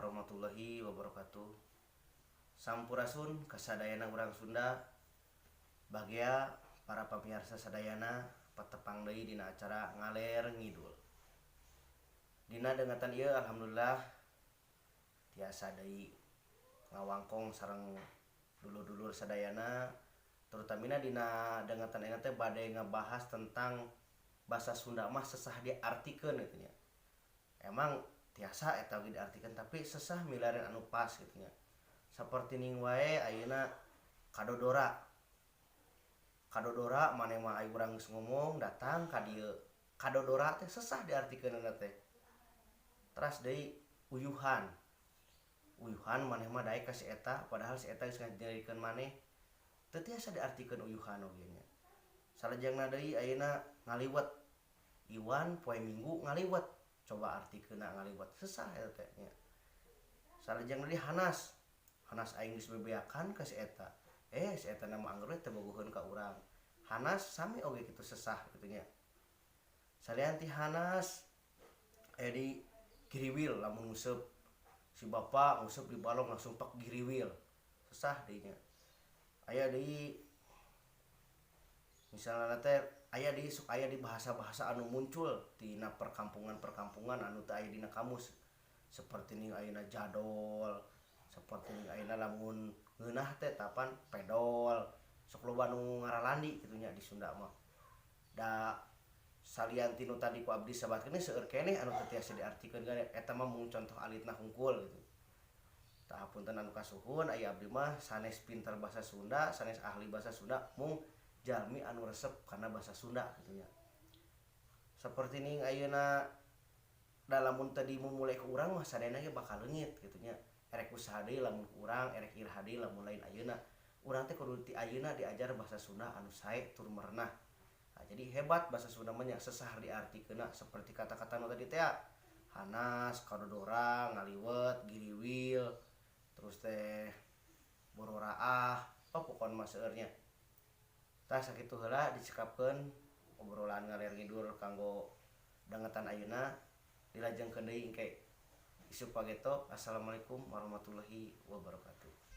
warahmatullahi wabarakatuh. Sampurasun kasadayana urang Sunda. Bagia para pamirsa sadayana patepang deui dina acara ngaler ngidul. Dina dengatan ieu alhamdulillah tiasa deui ngawangkong sareng dulur-dulur sadayana, terutamina dina dengatan ayeuna teh bade ngabahas tentang bahasa Sunda mah sesah diartikeun gitu nya. Emang tiasa eta ge diartikeun tapi sesah milarian anu pas gitu nya. Saperti ning wae ayeuna kadodora. Kadodora mane mah aya urang geus ngomong datang ka dieu. Kadodora teh sesah diartikeunna teh. Teras deui uyuhan. Uyuhan maneh mah daek ka si eta padahal si eta geus ngajadikeun maneh. Teu tiasa diartikeun uyuhan oge nya. Salajengna deui ayeuna ngaliwet. Iwan poe Minggu ngaliwet. Coba artikeunna ngaliwet sesah eta teh nya. Salajengna deui hanas. Hanas aing geus bebeakan ka si eta. Si eta nama angger teh bogoheun ka urang. Hanas sami oge kitu sesah kitu nya. Salian ti hanas aya di giriwil lamun nguseup. Si bapa nguseup di balong langsung pak giriwil. Sesah deui nya. Aya deui misalna teh aya di bahasa-bahasa anu muncul tina perkampungan-perkampungan anu teu aya dina kamus. Seperti ning ayeuna jadol, seperti ning ayeuna lamun ngeunah teh tapan pedol. Sok loba nu ngaralandi kitu nya di Sunda mah. Da salian tinu tadi ku abdi sabatkeun seueur keneh anu teu tiasa diartikeun eta mah mung contoh alitna hungkul gitu. Tah hapunten anu kasuhun aya abdi mah sanes pinter bahasa Sunda, sanes ahli bahasa Sunda mung jalmi anu resep kana bahasa Sunda kitu nya. Saperti ning ayeuna da lamun teu dimumule ku urang mah sadayana ge bakal leungit kitu nya. Erek usaha deui lamun ku urang, erek iraha deui lamun lain ayeuna. Urang teh kudu ti ayeuna diajar bahasa Sunda anu sae tur merenah. Nah, jadi hebat bahasa Sunda mah nya sesah diartikeunna seperti kata-kata nu tadi teh hanas, kadodora, ngaliwet, giriwil, terus teh bororaah, pokona mah seueur nya. Tah sakitu heula dicekapkeun obrolan ngaler ngidul kanggo dangetan ayeuna. Dilajengkeun deui engke isu pageto. Assalamualaikum warahmatullahi wabarakatuh.